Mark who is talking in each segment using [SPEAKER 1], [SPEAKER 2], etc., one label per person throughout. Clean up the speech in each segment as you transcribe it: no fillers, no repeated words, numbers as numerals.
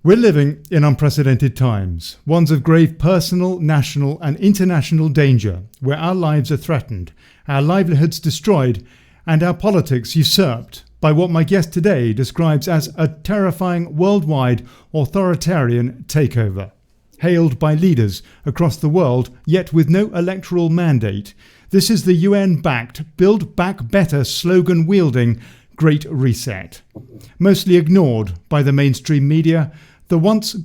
[SPEAKER 1] We're living in unprecedented times, ones of grave personal, national and international danger, where our lives are threatened, our livelihoods destroyed, and our politics usurped by what my guest today describes as a terrifying worldwide authoritarian takeover. Hailed by leaders across the world, yet with no electoral mandate, this is the UN-backed Build Back Better slogan-wielding Great Reset. Mostly ignored by the mainstream media, the once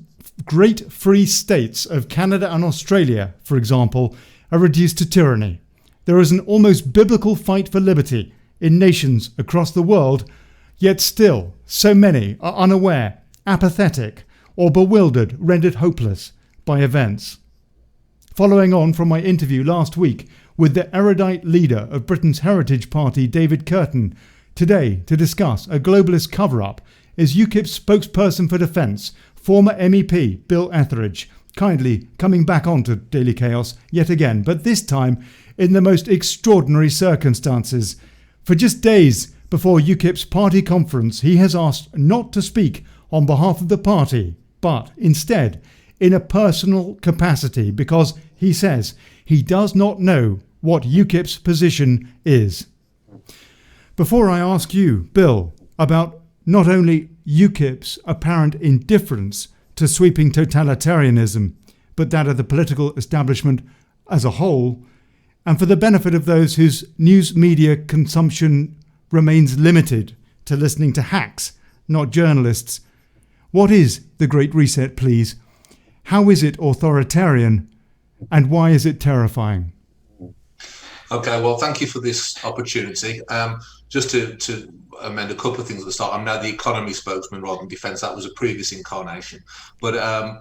[SPEAKER 1] great free states of Canada and Australia, for example, are reduced to tyranny. There is an almost biblical fight for liberty in nations across the world, yet still so many are unaware, apathetic, or bewildered, rendered hopeless by events. Following on from my interview last week with the erudite leader of Britain's Heritage Party, David Kurten, today to discuss a globalist cover-up is UKIP's spokesperson for defence, former MEP Bill Etheridge, kindly coming back onto Daily Chaos yet again, but this time in the most extraordinary circumstances. For just days before UKIP's party conference, he has asked not to speak on behalf of the party, but instead in a personal capacity, because he says he does not know what UKIP's position is. Before I ask you, Bill, about not only UKIP's apparent indifference to sweeping totalitarianism, but that of the political establishment as a whole, and for the benefit of those whose news media consumption remains limited to listening to hacks, not journalists, what is the Great Reset, please? How is it authoritarian, and why is it terrifying?
[SPEAKER 2] Okay, well, thank you for this opportunity. Just to amend a couple of things at the start, I'm now the economy spokesman rather than defence. That was a previous incarnation. But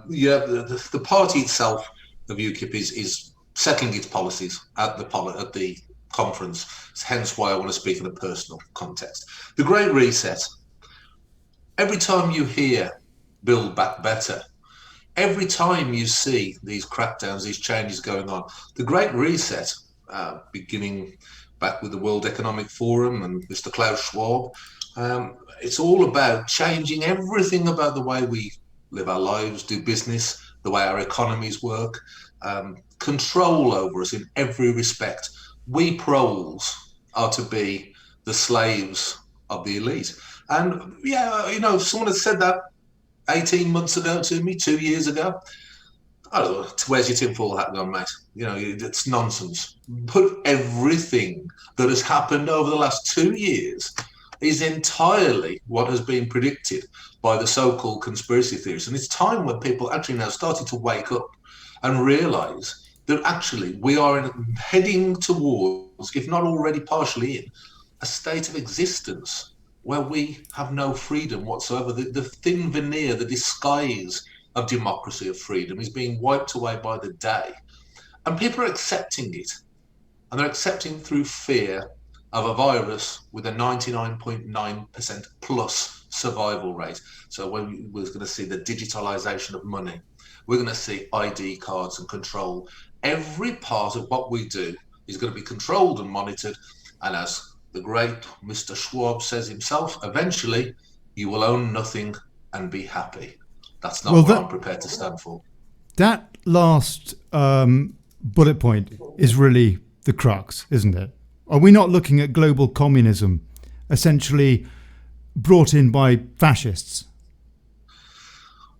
[SPEAKER 2] the party itself of UKIP is settling its policies at the conference, hence why I want to speak in a personal context. The Great Reset, every time you hear Build Back Better, every time you see these crackdowns, these changes going on, the Great Reset, beginning back with the World Economic Forum and Mr. Klaus Schwab, it's all about changing everything about the way we live our lives, do business, the way our economies work, control over us in every respect. We proles are to be the slaves of the elite. And if someone had said that 18 months ago to me, 2 years ago, I don't know, where's your tinfoil hat gone, mate? It's nonsense. But everything that has happened over the last 2 years is entirely what has been predicted by the so-called conspiracy theorists. And it's time when people actually now started to wake up and realise that actually we are heading towards, if not already partially in, a state of existence where we have no freedom whatsoever. The thin veneer, the disguise of democracy, of freedom, is being wiped away by the day. And people are accepting it. And they're accepting through fear of a virus with a 99.9% plus survival rate. So when we're going to see the digitalization of money, we're going to see ID cards and control. Every part of what we do is going to be controlled and monitored. And as the great Mr. Schwab says himself, eventually you will own nothing and be happy. That's not what I'm prepared to stand for.
[SPEAKER 1] That last bullet point is really the crux, isn't it? Are we not looking at global communism, essentially brought in by fascists?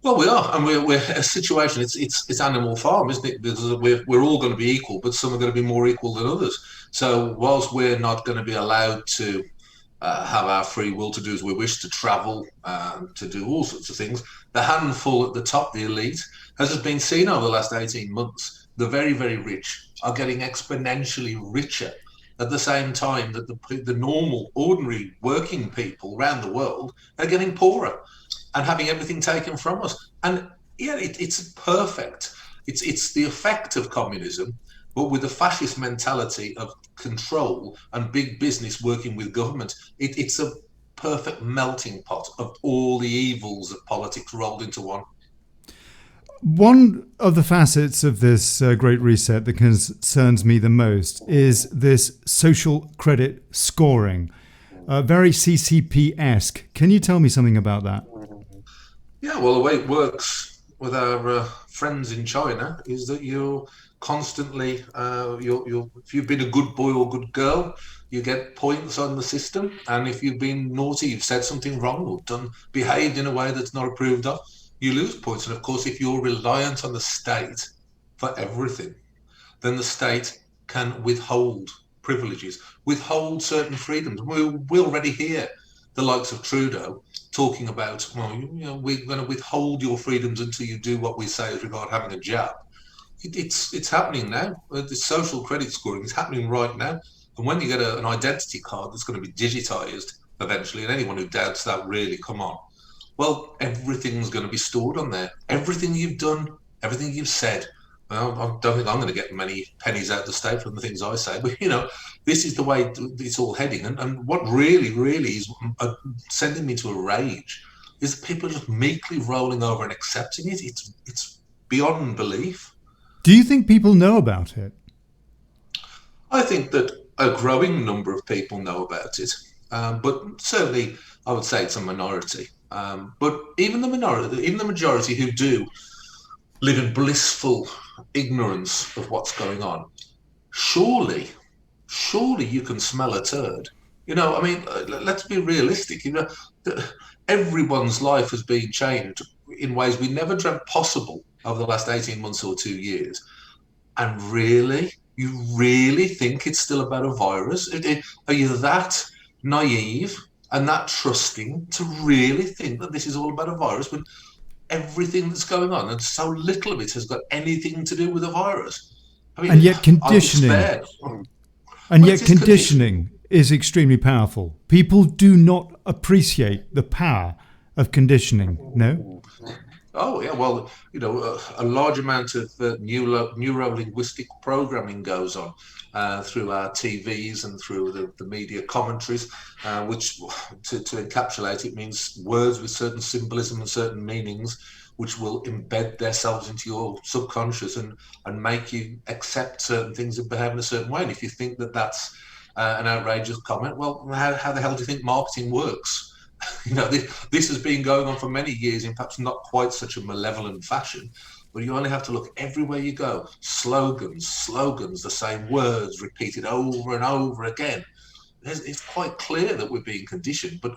[SPEAKER 2] Well, we are, and we're a situation. It's Animal Farm, isn't it? Because we're all going to be equal, but some are going to be more equal than others. So whilst we're not going to be allowed to have our free will to do as we wish, to travel, to do all sorts of things, the handful at the top, the elite, as has been seen over the last 18 months, the very, very rich are getting exponentially richer at the same time that the normal, ordinary working people around the world are getting poorer and having everything taken from us. And it's perfect. It's the effect of communism, but with the fascist mentality of control and big business working with government. It's a perfect melting pot of all the evils of politics rolled into one.
[SPEAKER 1] One of the facets of this Great Reset that concerns me the most is this social credit scoring, very CCP-esque. Can you tell me something about that?
[SPEAKER 2] Yeah, well, the way it works with our friends in China is that you're constantly, if you've been a good boy or good girl, you get points on the system, and if you've been naughty, you've said something wrong or behaved in a way that's not approved of, you lose points. And of course, if you're reliant on the state for everything, then the state can withhold privileges, withhold certain freedoms. We already hear the likes of Trudeau talking about, well, we're going to withhold your freedoms until you do what we say as regard having a jab. It's happening now. The social credit scoring is happening right now. And when you get an identity card that's going to be digitized eventually, and anyone who doubts that, really, come on. Well, everything's going to be stored on there. Everything you've done, everything you've said. Well, I don't think I'm going to get many pennies out of the state from the things I say, but this is the way it's all heading. And what really is sending me to a rage is that people are just meekly rolling over and accepting it. It's beyond belief.
[SPEAKER 1] Do you think people know about it?
[SPEAKER 2] I think that a growing number of people know about it, but certainly I would say it's a minority. But even the majority who do live in blissful ignorance of what's going on, surely you can smell a turd. Let's be realistic. Everyone's life has been changed in ways we never dreamt possible over the last 18 months or 2 years. And you really think it's still about a virus? Are you that naive and that trusting to really think that this is all about a virus when everything that's going on and so little of it has got anything to do with a virus?
[SPEAKER 1] And yet conditioning. Conditioning is extremely powerful. People do not appreciate the power of conditioning, no?
[SPEAKER 2] Oh, yeah, well, a large amount of neuro-linguistic programming goes on through our TVs and through the media commentaries, which, to encapsulate it, means words with certain symbolism and certain meanings, which will embed themselves into your subconscious and make you accept certain things and behave in a certain way. And if you think that that's an outrageous comment, well, how the hell do you think marketing works? This has been going on for many years in perhaps not quite such a malevolent fashion, but you only have to look everywhere you go. Slogans, the same words repeated over and over again. It's quite clear that we're being conditioned, but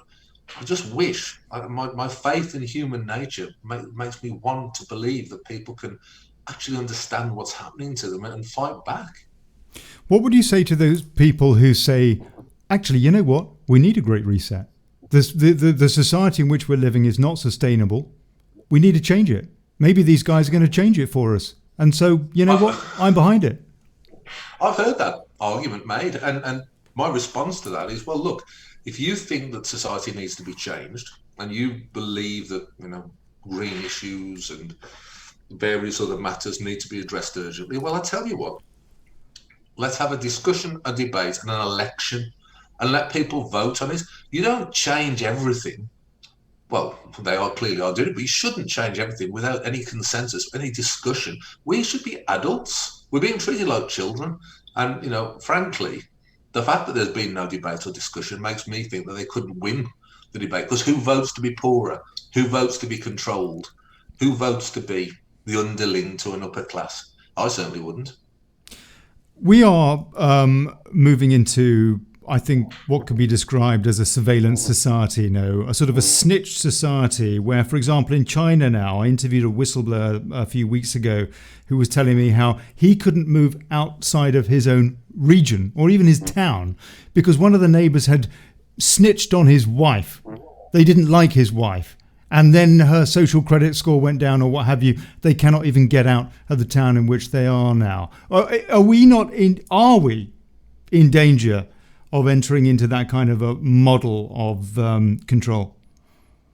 [SPEAKER 2] I just wish, my faith in human nature makes me want to believe that people can actually understand what's happening to them and fight back.
[SPEAKER 1] What would you say to those people who say, actually, you know what? We need a great reset. The society in which we're living is not sustainable. We need to change it. Maybe these guys are going to change it for us. And so, you know what? I'm behind it.
[SPEAKER 2] I've heard that argument made. And my response to that is, well, look, if you think that society needs to be changed and you believe that, green issues and various other matters need to be addressed urgently, well, I tell you what, let's have a discussion, a debate and an election and let people vote on it. You don't change everything. Well, they clearly are doing it, but you shouldn't change everything without any consensus, any discussion. We should be adults. We're being treated like children. And, frankly, the fact that there's been no debate or discussion makes me think that they couldn't win the debate. Because who votes to be poorer? Who votes to be controlled? Who votes to be the underling to an upper class? I certainly wouldn't.
[SPEAKER 1] We are moving into, I think, what could be described as a surveillance society, a sort of a snitch society where, for example, in China now, I interviewed a whistleblower a few weeks ago who was telling me how he couldn't move outside of his own region or even his town because one of the neighbors had snitched on his wife. They didn't like his wife. And then her social credit score went down or what have you. They cannot even get out of the town in which they are now. Are we in danger of entering into that kind of a model of control?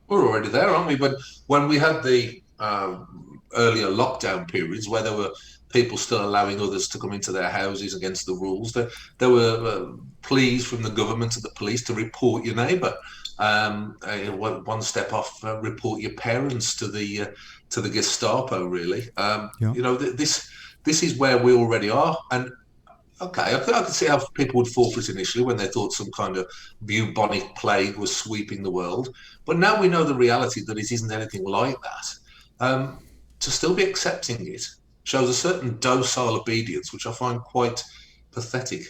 [SPEAKER 2] We're already there, aren't we? But when we had the earlier lockdown periods where there were people still allowing others to come into their houses against the rules, there were pleas from the government and the police to report your neighbour. One step off, report your parents to the Gestapo. Really, this is where we already are, and Okay, I could see how people would fall for it initially when they thought some kind of bubonic plague was sweeping the world. But now we know the reality that it isn't anything like that. To still be accepting it shows a certain docile obedience, which I find quite pathetic.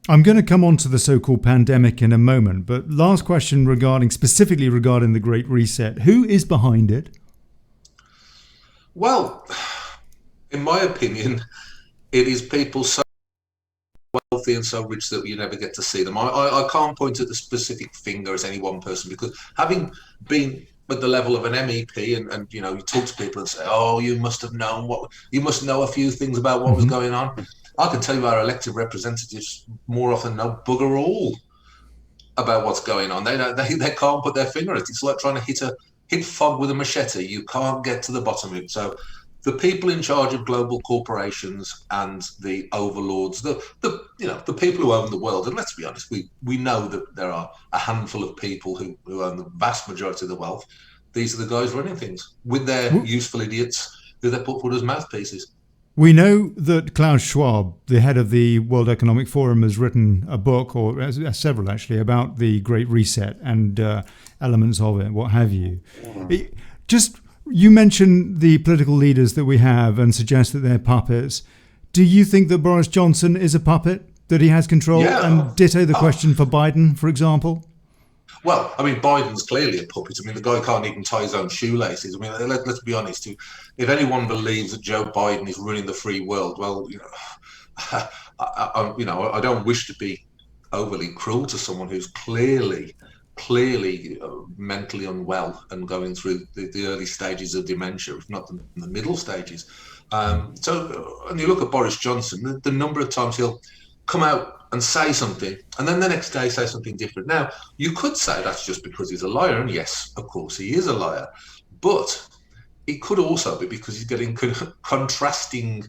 [SPEAKER 1] I'm going to come on to the so-called pandemic in a moment, but last question specifically regarding the Great Reset. Who is behind it?
[SPEAKER 2] Well, in my opinion, it is people so wealthy and so rich that you never get to see them. I can't point at the specific finger as any one person, because having been at the level of an MEP and you talk to people and say, oh, you must have known you must know a few things about what was going on. I can tell you our elected representatives more often know bugger all about what's going on. They can't put their finger on it. It's like trying to hit fog with a machete. You can't get to the bottom of it. So the people in charge of global corporations and the overlords, the people who own the world, and let's be honest, we know that there are a handful of people who own the vast majority of the wealth. These are the guys running things with their useful idiots who they put as mouthpieces.
[SPEAKER 1] We know that Klaus Schwab, the head of the World Economic Forum, has written a book, or several actually, about the Great Reset and elements of it, what have you. You mentioned the political leaders that we have and suggest that they're puppets. Do you think that Boris Johnson is a puppet, that he has control?
[SPEAKER 2] Yeah.
[SPEAKER 1] And ditto the question for Biden, for example?
[SPEAKER 2] Well, I mean, Biden's clearly a puppet. I mean, the guy can't even tie his own shoelaces. I mean, let's be honest. If anyone believes that Joe Biden is running the free world, well, I don't wish to be overly cruel to someone who's clearly mentally unwell and going through the early stages of dementia, if not the middle stages. So, and you look at Boris Johnson, the number of times he'll come out and say something, and then the next day say something different. Now, you could say that's just because he's a liar, and yes, of course, he is a liar. But it could also be because he's getting contrasting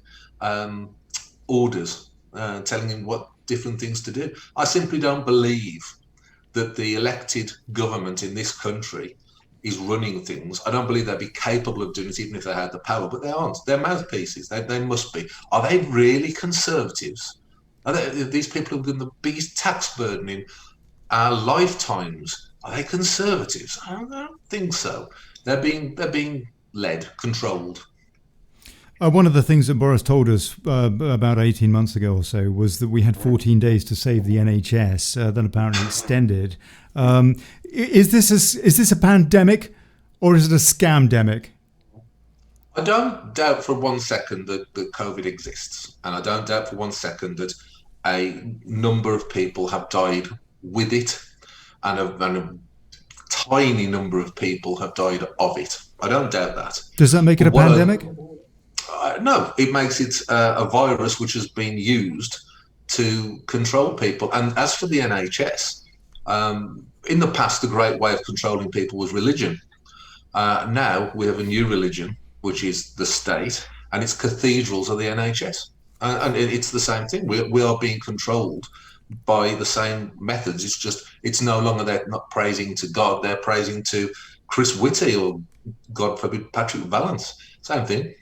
[SPEAKER 2] orders, telling him what different things to do. I simply don't believe that the elected government in this country is running things. I don't believe they'd be capable of doing it even if they had the power, but they aren't. They're mouthpieces. They must be. Are they really conservatives? These people who've been the biggest tax burden in our lifetimes, are they conservatives? I don't think so. They're being led, controlled.
[SPEAKER 1] One of the things that Boris told us about 18 months ago or so was that we had 14 days to save the NHS, then apparently extended. Is this a pandemic or is it a scamdemic?
[SPEAKER 2] I don't doubt for 1 second that COVID exists, and I don't doubt for 1 second that a number of people have died with it, and a tiny number of people have died of it. I don't doubt that.
[SPEAKER 1] Does that make it a pandemic?
[SPEAKER 2] No, it makes it a virus which has been used to control people. And as for the NHS, in the past, the great way of controlling people was religion. Now we have a new religion, which is the state, and its cathedrals are the NHS. And it's the same thing. We are being controlled by the same methods. It's just, it's no longer they're not praising to God, they're praising to Chris Whitty or, God forbid, Patrick Vallance. Same thing.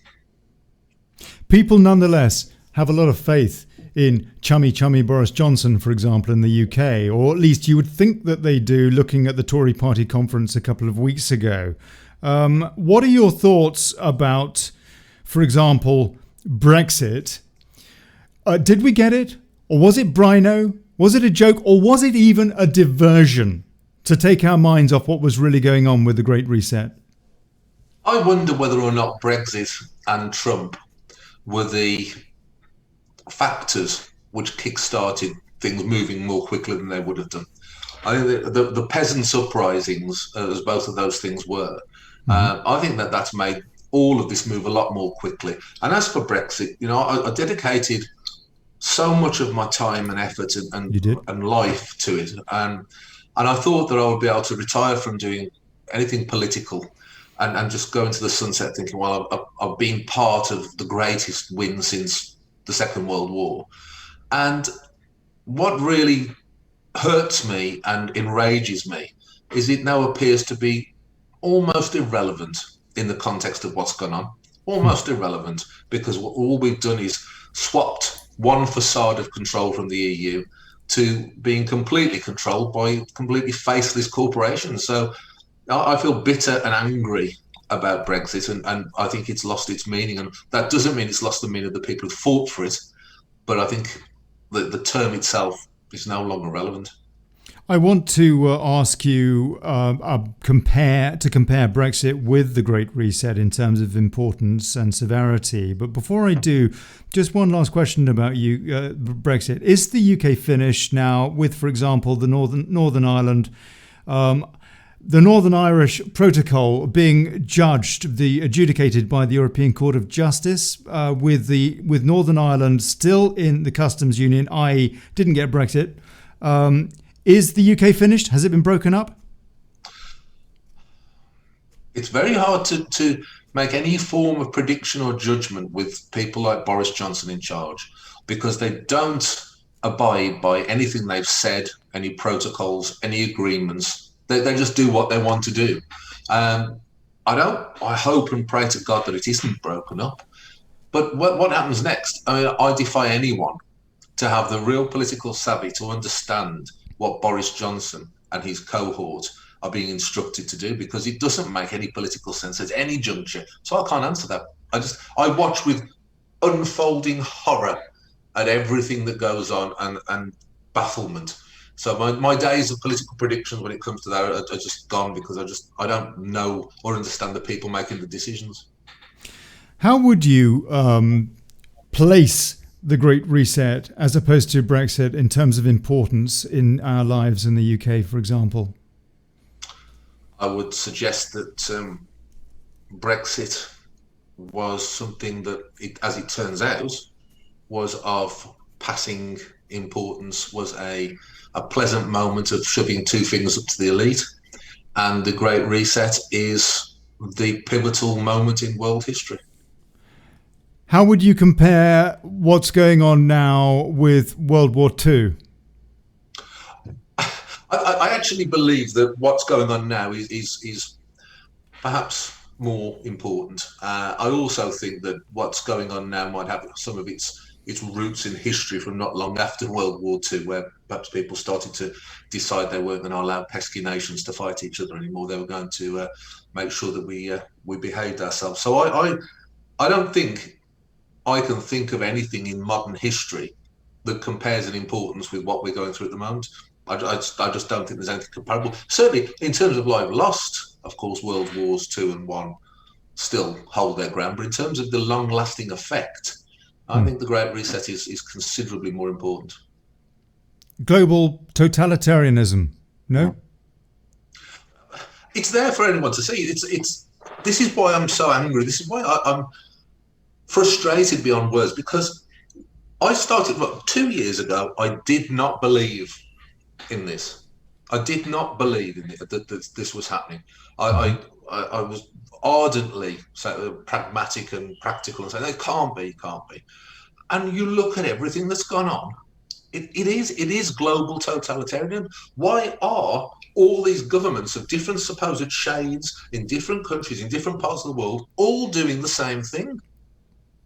[SPEAKER 1] People nonetheless have a lot of faith in chummy Boris Johnson, for example, in the UK, or at least you would think that they do, looking at the Tory party conference a couple of weeks ago. What are your thoughts about, for example, Brexit? Did we get it? Or was it Brino? Was it a joke? Or was it even a diversion to take our minds off what was really going on with the Great Reset?
[SPEAKER 2] I wonder whether or not Brexit and Trump were the factors which kick-started things moving more quickly than they would have done. I think the peasants' uprisings, as both of those things were, I think that's made all of this move a lot more quickly. And as for Brexit, I dedicated so much of my time and effort and life to it. And I thought that I would be able to retire from doing anything political and just go into the sunset thinking, well, I've been part of the greatest win since the Second World War. And what really hurts me and enrages me is it now appears to be almost irrelevant in the context of what's gone on. Almost irrelevant, because all we've done is swapped one facade of control from the EU to being completely controlled by completely faceless corporations. So I feel bitter and angry about Brexit, and I think it's lost its meaning. And that doesn't mean it's lost the meaning of the people who fought for it, but I think the term itself is no longer relevant.
[SPEAKER 1] I want to ask you compare Brexit with the Great Reset in terms of importance and severity. But before I do, just one last question about you, Brexit. Is the UK finished now with, for example, the Northern Ireland, the Northern Irish Protocol being adjudicated by the European Court of Justice, with Northern Ireland still in the customs union, i.e. didn't get Brexit? Is the UK finished? Has it been broken up?
[SPEAKER 2] It's very hard to make any form of prediction or judgment with people like Boris Johnson in charge, because they don't abide by anything they've said, any protocols, any agreements. They just do what they want to do. I hope and pray to God that it isn't broken up. But what happens next? I mean, I defy anyone to have the real political savvy to understand what Boris Johnson and his cohort are being instructed to do, because it doesn't make any political sense at any juncture. So I can't answer that. I watch with unfolding horror at everything that goes on and bafflement. So my days of political predictions when it comes to that are just gone, because I don't know or understand the people making the decisions.
[SPEAKER 1] How would you place the Great Reset as opposed to Brexit in terms of importance in our lives in the UK, for example?
[SPEAKER 2] I would suggest that Brexit was something that, as it turns out, was of passing importance, was a pleasant moment of shoving two fingers up to the elite. And the Great Reset is the pivotal moment in world history.
[SPEAKER 1] How would you compare what's going on now with World War II?
[SPEAKER 2] I actually believe that what's going on now is perhaps more important. I also think that what's going on now might have some of its roots in history from not long after World War II, where perhaps people started to decide they weren't going to allow pesky nations to fight each other anymore. They were going to make sure that we behaved ourselves. So I don't think I can think of anything in modern history that compares in importance with what we're going through at the moment. I just don't think there's anything comparable. Certainly, in terms of life lost, of course, World Wars II and I still hold their ground. But in terms of the long-lasting effect, I think the Great Reset is considerably more important.
[SPEAKER 1] Global totalitarianism, no?
[SPEAKER 2] It's there for anyone to see. This is why I'm so angry. This is why I'm frustrated beyond words, because I started 2 years ago. I did not believe in this. I did not believe in it, that this was happening. I was ardently pragmatic and practical and saying it can't be. And you look at everything that's gone on. It is global totalitarian. Why are all these governments of different supposed shades in different countries in different parts of the world all doing the same thing?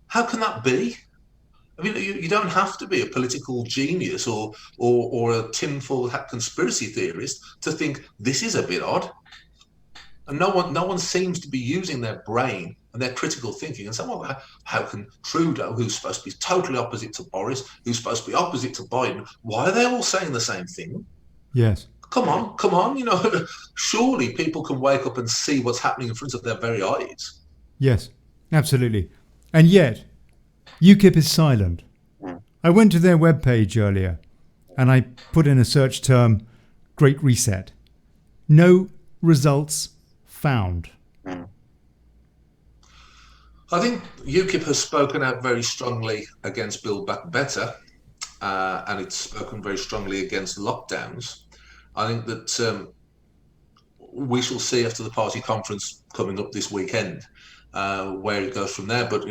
[SPEAKER 2] How can that be? I mean, you don't have to be a political genius or a tinfoil hat conspiracy theorist to think this is a bit odd. And no one seems to be using their brain and their critical thinking and saying, well, how can Trudeau, who's supposed to be totally opposite to Boris, who's supposed to be opposite to Biden, why are they all saying the same thing?
[SPEAKER 1] Yes.
[SPEAKER 2] Come on, surely people can wake up and see what's happening in front of their very eyes.
[SPEAKER 1] Yes, absolutely. And yet, UKIP is silent. I went to their webpage earlier and I put in a search term, Great Reset. No results found.
[SPEAKER 2] I think UKIP has spoken out very strongly against Build Back Better, and it's spoken very strongly against lockdowns. I think that we shall see after the party conference coming up this weekend where it goes from there. But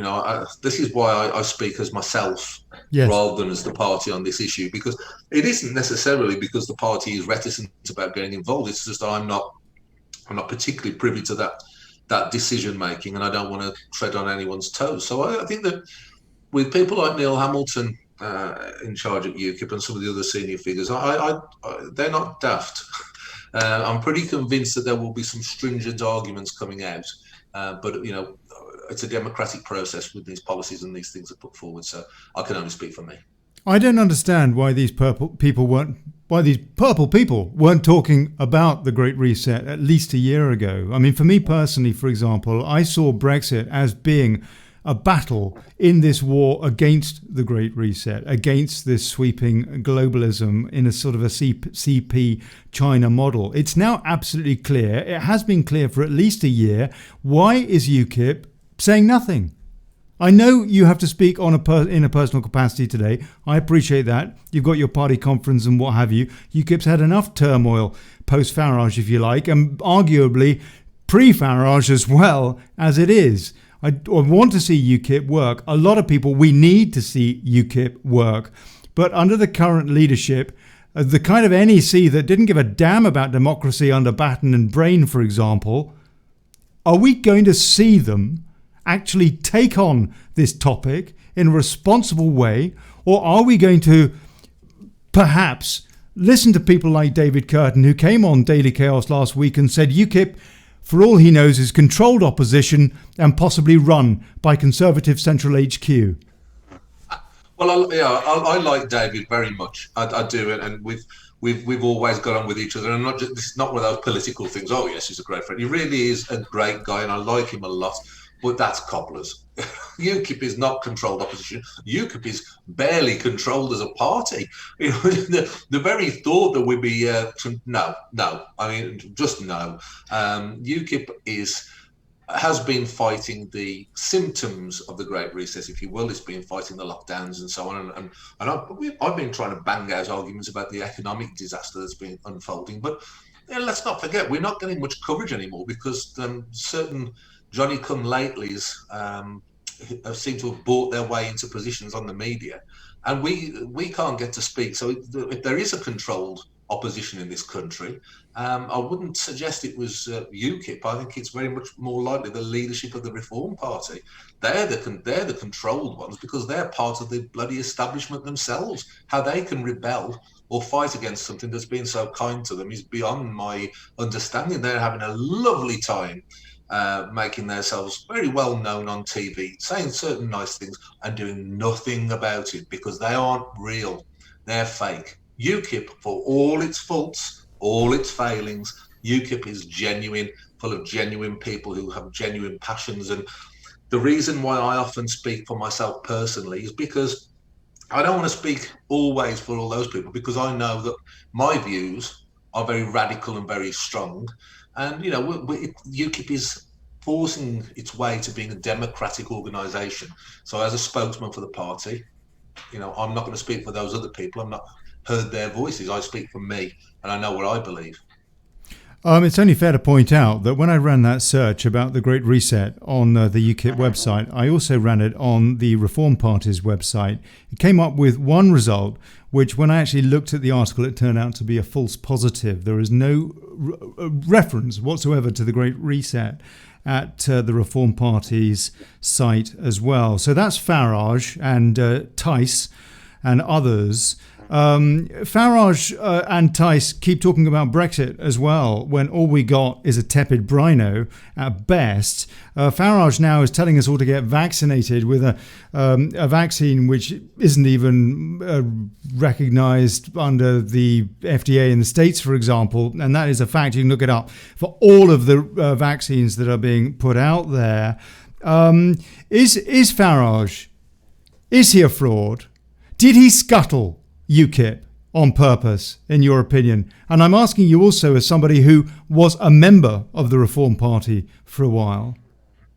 [SPEAKER 2] this is why I speak as myself, yes, rather than as the party on this issue, because it isn't necessarily because the party is reticent about getting involved. It's just that I'm not particularly privy to that decision making, and I don't want to tread on anyone's toes. So I think that with people like Neil Hamilton in charge at UKIP and some of the other senior figures, they're not daft. I'm pretty convinced that there will be some stringent arguments coming out, but it's a democratic process with these policies and these things are put forward. So I can only speak for me.
[SPEAKER 1] I don't understand why these purple people weren't talking about the Great Reset at least a year ago. I mean, for me personally, for example, I saw Brexit as being a battle in this war against the Great Reset, against this sweeping globalism in a sort of a CP China model. It's now absolutely clear, it has been clear for at least a year. Why is UKIP saying nothing? I know you have to speak in a personal capacity today. I appreciate that. You've got your party conference and what have you. UKIP's had enough turmoil post-Farage, if you like, and arguably pre-Farage as well as it is. I want to see UKIP work. A lot of people, we need to see UKIP work. But under the current leadership, the kind of NEC that didn't give a damn about democracy under Batten and Brain, for example, are we going to see them actually take on this topic in a responsible way? Or are we going to perhaps listen to people like David Kurten, who came on Daily Chaos last week and said UKIP, for all he knows, is controlled opposition and possibly run by Conservative Central HQ?
[SPEAKER 2] Well, I like David very much. I do, and we've always got on with each other. And this is not one of those political things. Oh yes, he's a great friend. He really is a great guy, and I like him a lot. But that's cobblers. UKIP is not controlled opposition. UKIP is barely controlled as a party. The very thought that we'd be no. I mean, just no. UKIP has been fighting the symptoms of the Great Recess, if you will. It's been fighting the lockdowns and so on. And I've been trying to bang out arguments about the economic disaster that's been unfolding. But let's not forget, we're not getting much coverage anymore because certain Johnny-come-latelys seem to have bought their way into positions on the media, and we can't get to speak. So if there is a controlled opposition in this country, I wouldn't suggest it was UKIP. I think it's very much more likely the leadership of the Reform Party. They're the controlled ones because they're part of the bloody establishment themselves. How they can rebel or fight against something that's been so kind to them is beyond my understanding. They're having a lovely time making themselves very well known on TV, saying certain nice things and doing nothing about it because they aren't real. They're fake. UKIP, for all its faults, all its failings, UKIP is genuine, full of genuine people who have genuine passions. And the reason why I often speak for myself personally is because I don't want to speak always for all those people, because I know that my views are very radical and very strong. And, UKIP is forcing its way to being a democratic organisation. So as a spokesman for the party, I'm not going to speak for those other people. I've not heard their voices. I speak for me, and I know what I believe.
[SPEAKER 1] It's only fair to point out that when I ran that search about the Great Reset on the UKIP website, I also ran it on the Reform Party's website. It came up with one result, which when I actually looked at the article, it turned out to be a false positive. There is no reference whatsoever to the Great Reset at the Reform Party's site as well. So that's Farage and Tice and others. Farage and Tice keep talking about Brexit as well, when all we got is a tepid brino at best. Farage now is telling us all to get vaccinated with a vaccine which isn't even recognised under the FDA in the States, for example, and that is a fact. You can look it up for all of the vaccines that are being put out there. Is Farage, is he a fraud? Did he scuttle UKIP on purpose, in your opinion? And I'm asking you also as somebody who was a member of the Reform Party for a while.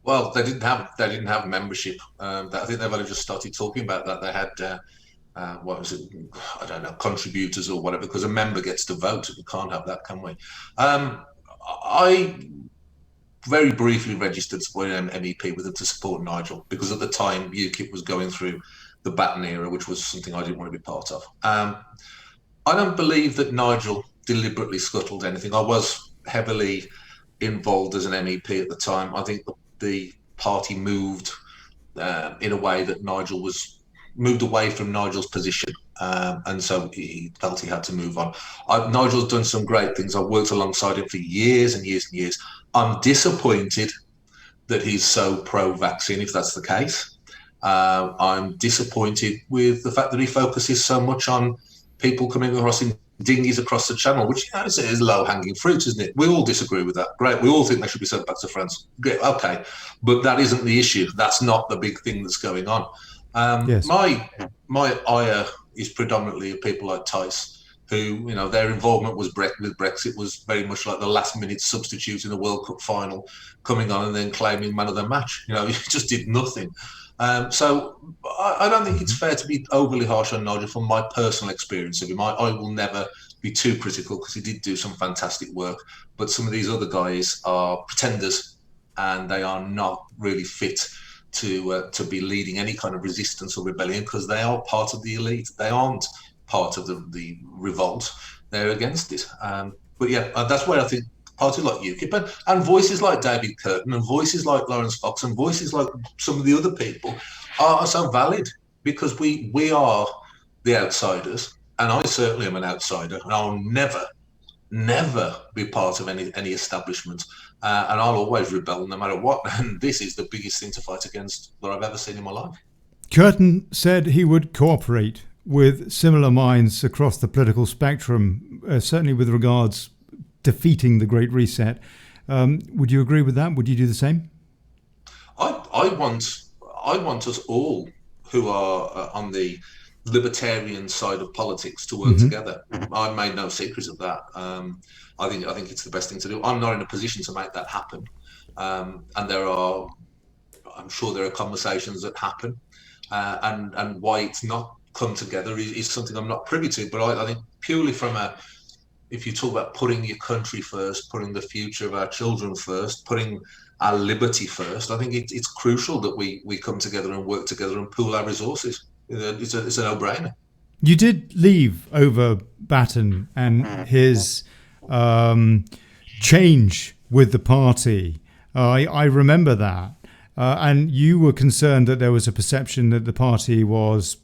[SPEAKER 2] Well, they didn't have membership. I think they've only just started talking about that. They had what was it? I don't know, contributors or whatever, because a member gets to vote. We can't have that, can we? I very briefly registered for an MEP with them to support Nigel, because at the time UKIP was going through the Batten era, which was something I didn't want to be part of. I don't believe that Nigel deliberately scuttled anything. I was heavily involved as an MEP at the time. I think the party moved in a way that Nigel was moved away from Nigel's position, and so he felt he had to move on. Nigel's done some great things. I've worked alongside him for years and years and years. I'm disappointed that he's so pro-vaccine, if that's the case. I'm disappointed with the fact that he focuses so much on people coming across in dinghies across the channel, which is low-hanging fruit, isn't it? We all disagree with that. Great. We all think they should be sent back to France. Great. Okay. But that isn't the issue. That's not the big thing that's going on. Yes. My ire is predominantly of people like Tice, who, their involvement with Brexit was very much like the last-minute substitute in the World Cup final, coming on and then claiming man of the match. He just did nothing. So I don't think it's fair to be overly harsh on Nigel from my personal experience of him. I will never be too critical because he did do some fantastic work. But some of these other guys are pretenders, and they are not really fit to be leading any kind of resistance or rebellion because they are part of the elite. They aren't part of the revolt. They're against it. But yeah, that's where I think parties like UKIP and voices like David Kurten and voices like Lawrence Fox and voices like some of the other people are so valid, because we are the outsiders, and I certainly am an outsider, and I'll never be part of any establishment, and I'll always rebel no matter what, and this is the biggest thing to fight against that I've ever seen in my life.
[SPEAKER 1] Kurten said he would cooperate with similar minds across the political spectrum, certainly with regards defeating the Great Reset. Would you agree with that? Would you do the same?
[SPEAKER 2] I want us all who are on the libertarian side of politics to work together. I made no secret of that. I think it's the best thing to do. I'm not in a position to make that happen, and I'm sure there are conversations that happen, and why it's not come together is something I'm not privy to. But I think purely if you talk about putting your country first, putting the future of our children first, putting our liberty first, I think it's crucial that we come together and work together and pool our resources. It's a no-brainer.
[SPEAKER 1] You did leave over Batten and his change with the party. I remember that. And you were concerned that there was a perception that the party was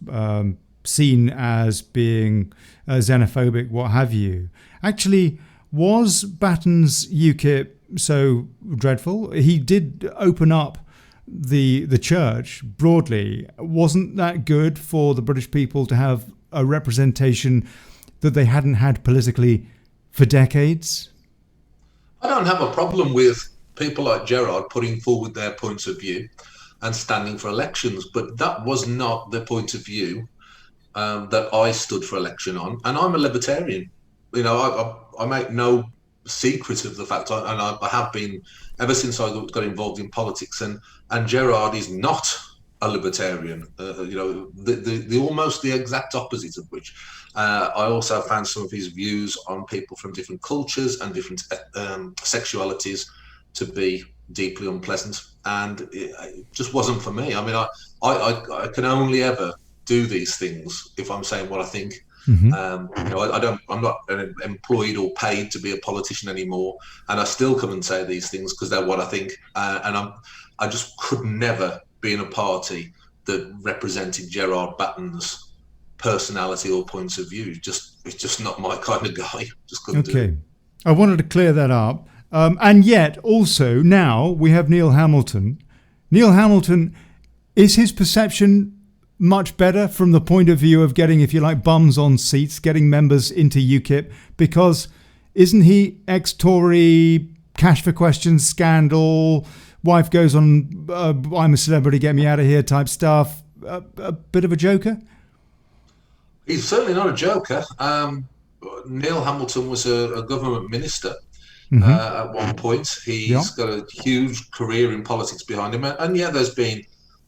[SPEAKER 1] seen as being xenophobic, what have you. Actually, was Batten's UKIP so dreadful? He did open up the church broadly. Wasn't that good for the British people to have a representation that they hadn't had politically for decades?
[SPEAKER 2] I don't have a problem with people like Gerard putting forward their points of view and standing for elections, but that was not the point of view that I stood for election on, and I'm a libertarian. I make no secret of the fact, and I have been ever since I got involved in politics. And Gerard is not a libertarian. The almost the exact opposite of which. I also found some of his views on people from different cultures and different sexualities to be deeply unpleasant, and it just wasn't for me. I mean, I can only ever do these things if I'm saying what I think. I'm not employed or paid to be a politician anymore, and I still come and say these things because they're what I think. And I just could never be in a party that represented Gerard Batten's personality or points of view. It's just not my kind of guy. Just couldn't do it.
[SPEAKER 1] I wanted to clear that up. And yet, also now we have Neil Hamilton. Neil Hamilton, is his perception much better from the point of view of getting, if you like, bums on seats, getting members into UKIP? Because isn't he ex-Tory, cash for questions scandal, wife goes on, I'm a celebrity, get me out of here type stuff, a bit of a joker?
[SPEAKER 2] He's certainly not a joker. Neil Hamilton was a government minister at one point. He's got a huge career in politics behind him. And yeah, there's been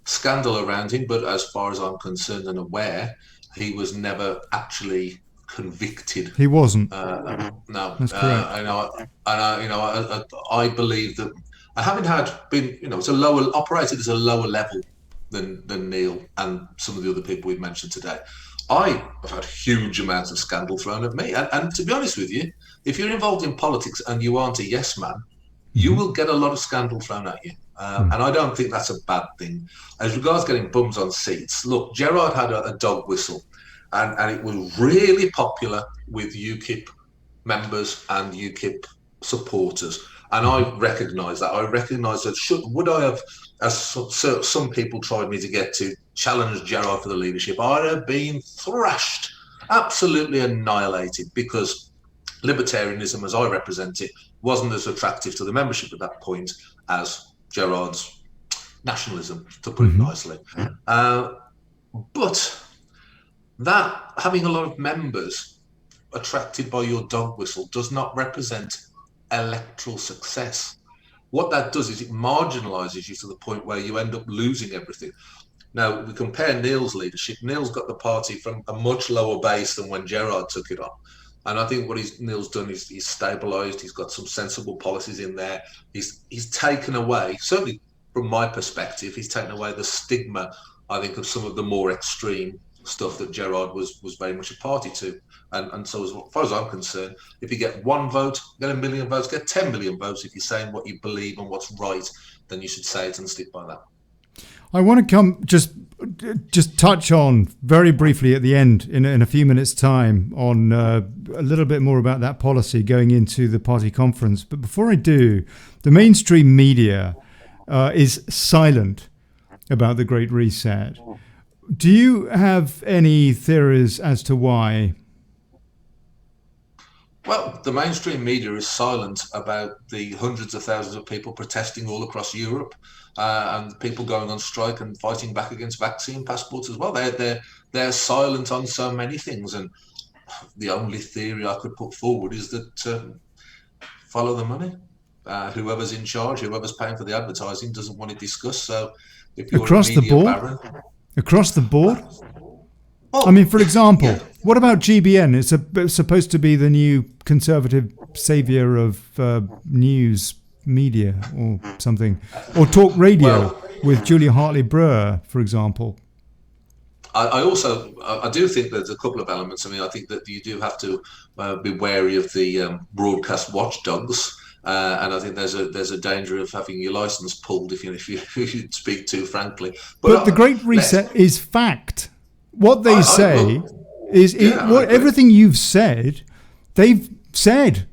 [SPEAKER 2] scandal around him, but as far as I'm concerned and aware, he was never actually convicted.
[SPEAKER 1] He wasn't.
[SPEAKER 2] No,
[SPEAKER 1] that's correct.
[SPEAKER 2] I believe that I haven't been. It's operated at a lower level than Neil and some of the other people we've mentioned today. I have had huge amounts of scandal thrown at me, and to be honest with you, if you're involved in politics and you aren't a yes man, you will get a lot of scandal thrown at you. And I don't think that's a bad thing. As regards getting bums on seats, look, Gerard had a dog whistle, and it was really popular with UKIP members and UKIP supporters. And I recognise that. I recognise that would I have, as some people tried me to get to, challenge Gerard for the leadership, I'd have been thrashed, absolutely annihilated, because libertarianism, as I represent it, wasn't as attractive to the membership at that point as Gerard's nationalism, to put it nicely. But that having a lot of members attracted by your dog whistle does not represent electoral success. What that does is it marginalises you to the point where you end up losing everything. Now, we compare Neil's leadership. Neil's got the party from a much lower base than when Gerard took it on. And I think what Neil's done is he's stabilised. He's got some sensible policies in there. He's taken away, certainly from my perspective, he's taken away the stigma, I think, of some of the more extreme stuff that Gerard was very much a party to. And so as far as I'm concerned, if you get one vote, get 1 million votes, get 10 million votes. If you're saying what you believe and what's right, then you should say it and stick by that.
[SPEAKER 1] I want to come just touch on very briefly at the end in a few minutes' time on a little bit more about that policy going into the party conference. But before I do, the mainstream media is silent about the Great Reset. Do you have any theories as to why?
[SPEAKER 2] Well, the mainstream media is silent about the hundreds of thousands of people protesting all across Europe, and people going on strike and fighting back against vaccine passports as well. They're silent on so many things, and the only theory I could put forward is that follow the money. Whoever's in charge, whoever's paying for the advertising, doesn't want to discuss. So, if you're
[SPEAKER 1] across the board, across the board. I mean, for example, what about GBN? It's supposed to be the new conservative saviour of news media or something. Or talk radio with Julia Hartley-Brewer, for example.
[SPEAKER 2] I do think there's a couple of elements. I mean, I think that you do have to be wary of the broadcast watchdogs. And I think there's a danger of having your license pulled if you speak too frankly.
[SPEAKER 1] But the Great Reset is fact. What they say is everything you've said. They've said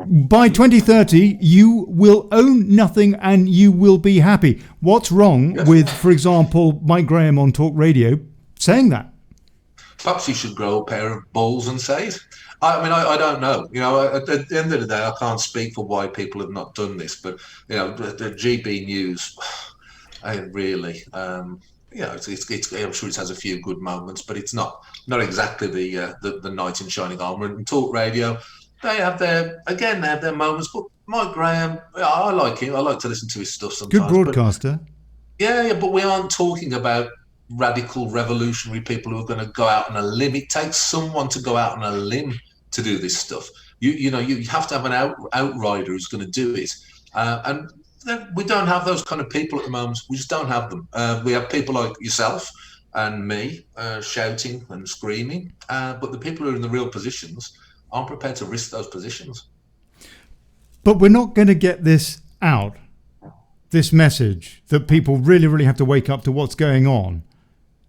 [SPEAKER 1] by 2030 you will own nothing and you will be happy. What's wrong with, for example, Mike Graham on Talk Radio saying that?
[SPEAKER 2] Perhaps he should grow a pair of balls and say it. I mean, I don't know. You know, at the end of the day, I can't speak for why people have not done this. But, you know, the GB News, really, you know, it's I'm sure it has a few good moments, but it's not exactly the knight in shining armour. And Talk Radio, they have their moments. But Mike Graham, I like him. I like to listen to his stuff sometimes.
[SPEAKER 1] Good broadcaster.
[SPEAKER 2] But we aren't talking about radical revolutionary people who are going to go out on a limb. It takes someone to go out on a limb to do this stuff. You have to have an outrider who's going to do it. And we don't have those kind of people at the moment. We just don't have them. We have people like yourself and me shouting and screaming, but the people who are in the real positions aren't prepared to risk those positions.
[SPEAKER 1] But we're not going to get this out, this message that people really, really have to wake up to what's going on.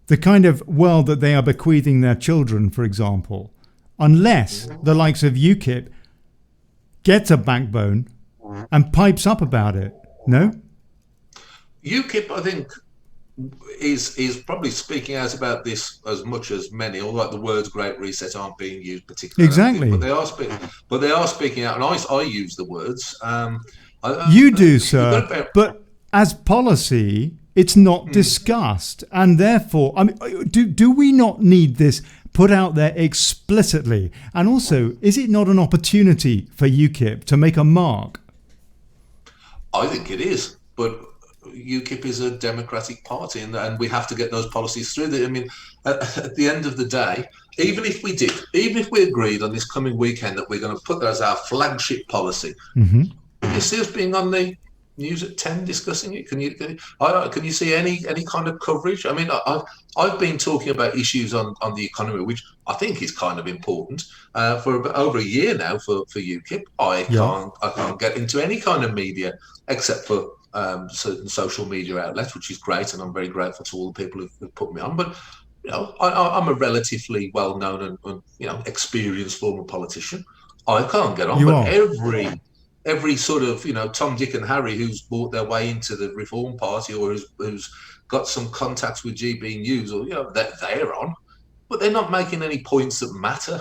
[SPEAKER 1] The kind of world that they are bequeathing their children, for example, unless the likes of UKIP gets a backbone and pipes up about it. No?
[SPEAKER 2] UKIP, I think, is probably speaking out about this as much as many, although the words Great Reset aren't being used particularly.
[SPEAKER 1] Exactly.
[SPEAKER 2] But they are speaking out, and I use the words.
[SPEAKER 1] You do, sir. But as policy, it's not discussed. And therefore, I mean, do we not need this put out there explicitly? And also, is it not an opportunity for UKIP to make a mark?
[SPEAKER 2] I think it is, but UKIP is a democratic party, and we have to get those policies through. I mean, at the end of the day, even if we agreed on this coming weekend that we're going to put that as our flagship policy, can you see us being on the news at 10 discussing it? Can you see any kind of coverage? I mean, I've been talking about issues on the economy, which I think is kind of important for over a year now for UKIP. I can't get into any kind of media except for certain social media outlets, which is great, and I'm very grateful to all the people who've put me on. But I'm a relatively well-known and experienced former politician. I can't get on,
[SPEAKER 1] You
[SPEAKER 2] but
[SPEAKER 1] are.
[SPEAKER 2] every sort of Tom, Dick, and Harry who's bought their way into the Reform Party or who's got some contacts with GB News, or they're on, but they're not making any points that matter,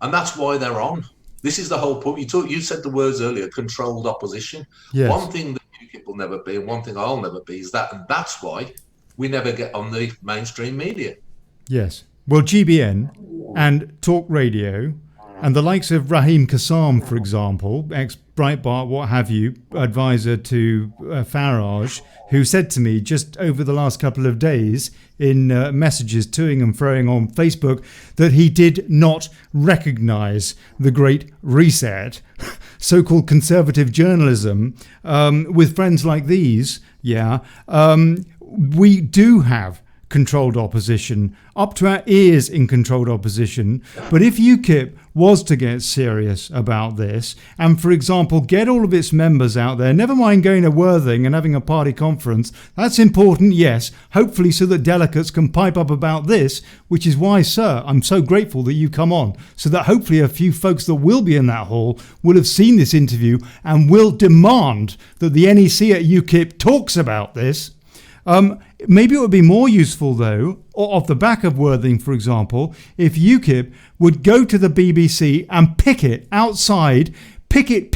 [SPEAKER 2] and that's why they're on. This is the whole point. You said the words earlier: controlled opposition.
[SPEAKER 1] Yes.
[SPEAKER 2] One thing that UKIP will never be, and one thing I'll never be, is that, and that's why we never get on the mainstream media.
[SPEAKER 1] Yes. Well, GBN and Talk Radio and the likes of Raheem Kassam, for example, ex-Breitbart, what have you, advisor to Farage, who said to me just over the last couple of days in messages toing and froing on Facebook that he did not recognise the Great Reset, so-called conservative journalism, with friends like these. We do have controlled opposition, up to our ears in controlled opposition. But if UKIP was to get serious about this and, for example, get all of its members out there, never mind going to Worthing and having a party conference, that's important, yes, hopefully so that delegates can pipe up about this, which is why, sir, I'm so grateful that you come on, so that hopefully a few folks that will be in that hall will have seen this interview and will demand that the NEC at UKIP talks about this. Maybe it would be more useful, though, or off the back of Worthing, for example, if UKIP would go to the BBC and picket outside, picket,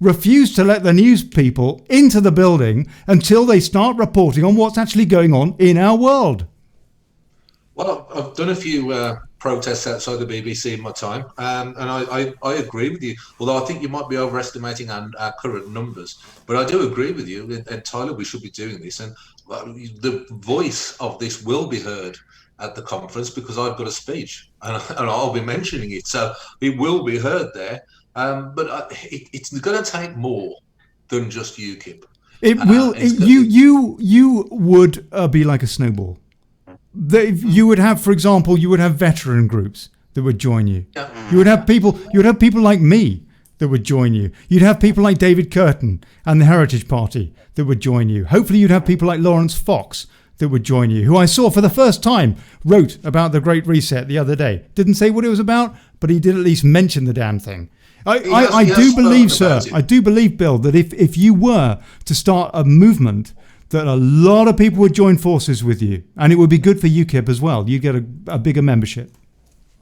[SPEAKER 1] refuse to let the news people into the building until they start reporting on what's actually going on in our world.
[SPEAKER 2] Well, I've done a few protests outside the BBC in my time, and I agree with you, although I think you might be overestimating our current numbers. But I do agree with you entirely. We should be doing this, and the voice of this will be heard at the conference because I've got a speech and I'll be mentioning it, so it will be heard there. But it's going to take more than just UKIP.
[SPEAKER 1] It will. You would be like a snowball. You would have, for example, veteran groups that would join you.
[SPEAKER 2] Yeah.
[SPEAKER 1] You would have people like me that would join you. You'd have people like David Kurten and the Heritage Party that would join you. Hopefully you'd have people like Lawrence Fox that would join you, who I saw for the first time wrote about the Great Reset the other day. Didn't say what it was about, but he did at least mention the damn thing. I do believe, sir, I do believe, Bill, that if you were to start a movement, that a lot of people would join forces with you, and it would be good for UKIP as well. You get a bigger membership.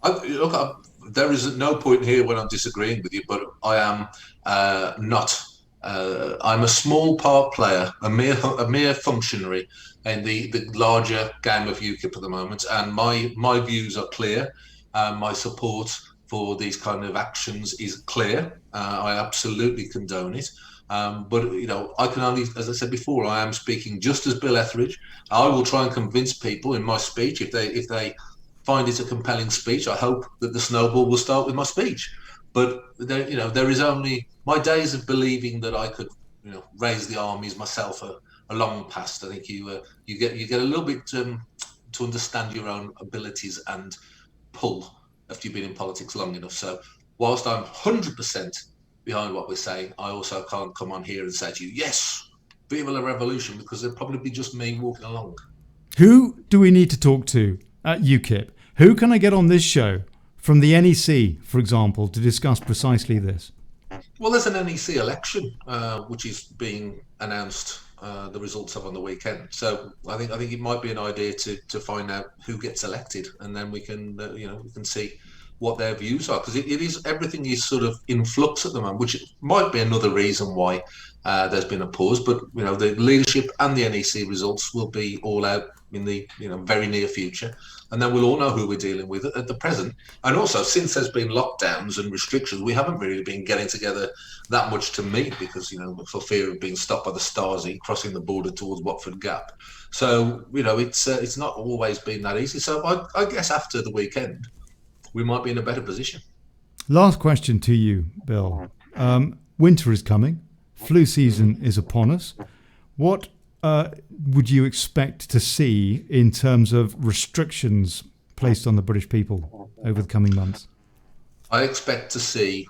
[SPEAKER 2] There is no point here when I'm disagreeing with you, but I am not. I'm a small part player, a mere functionary in the larger game of UKIP at the moment, and my views are clear. My support for these kind of actions is clear. I absolutely condone it. But I can only, as I said before, I am speaking just as Bill Etheridge. I will try and convince people in my speech, if they find it a compelling speech. I hope that the snowball will start with my speech. But there is only my days of believing that I could raise the armies myself are long past. I think you get a little bit to understand your own abilities and pull after you've been in politics long enough. So whilst I'm 100% behind what we're saying, I also can't come on here and say to you, yes, viva la revolution, because it'll probably be just me walking along.
[SPEAKER 1] Who do we need to talk to at UKIP? Who can I get on this show from the NEC, for example, to discuss precisely this?
[SPEAKER 2] Well, there's an NEC election, which is being announced, the results of on the weekend. So I think it might be an idea to find out who gets elected, and then we can we can see what their views are, because everything is sort of in flux at the moment, which might be another reason why there's been a pause. But the leadership and the NEC results will be all out in the very near future, and then we'll all know who we're dealing with at the present. And also, since there's been lockdowns and restrictions, we haven't really been getting together that much to meet because for fear of being stopped by the Stasi crossing the border towards Watford Gap. So it's not always been that easy. So I guess after the weekend we might be in a better position.
[SPEAKER 1] Last question to you, Bill. Winter is coming. Flu season is upon us. What would you expect to see in terms of restrictions placed on the British people over the coming months?
[SPEAKER 2] I expect to see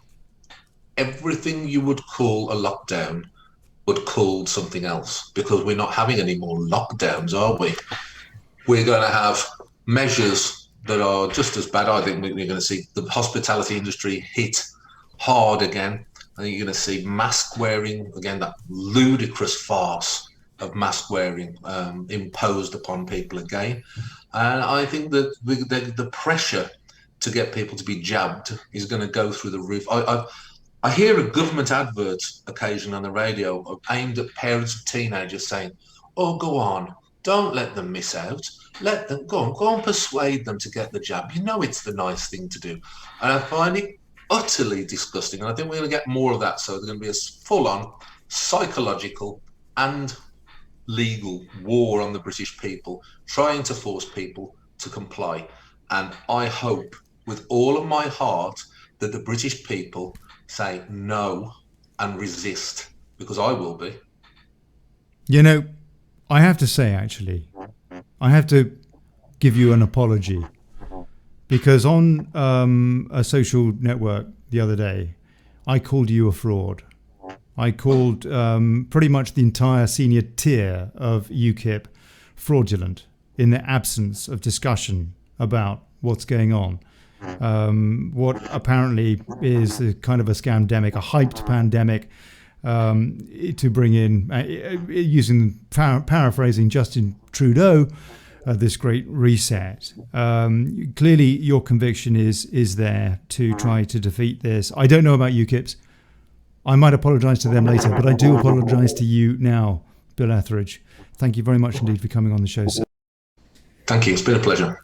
[SPEAKER 2] everything you would call a lockdown but called something else, because we're not having any more lockdowns, are we? We're going to have measures that are just as bad. I think we're going to see the hospitality industry hit hard again. I think you're going to see mask wearing again, that ludicrous farce of mask wearing imposed upon people again. And I think that the pressure to get people to be jabbed is going to go through the roof. I hear a government advert occasionally on the radio aimed at parents of teenagers saying, "Oh, go on, don't let them miss out. Let them go and persuade them to get the jab. You know it's the nice thing to do." And I find it utterly disgusting. And I think we're going to get more of that. So there's going to be a full-on psychological and legal war on the British people, trying to force people to comply. And I hope with all of my heart that the British people say no and resist, because I will be.
[SPEAKER 1] You know, I have to say, actually, I have to give you an apology, because on a social network the other day, I called you a fraud. I called pretty much the entire senior tier of UKIP fraudulent in the absence of discussion about what's going on. What apparently is a kind of a scamdemic, a hyped pandemic, to bring in, using paraphrasing Justin Trudeau, this great reset. Clearly, your conviction is there to try to defeat this. I don't know about UKIPs. I might apologise to them later, but I do apologise to you now, Bill Etheridge. Thank you very much indeed for coming on the show, sir.
[SPEAKER 2] Thank you. It's been a pleasure.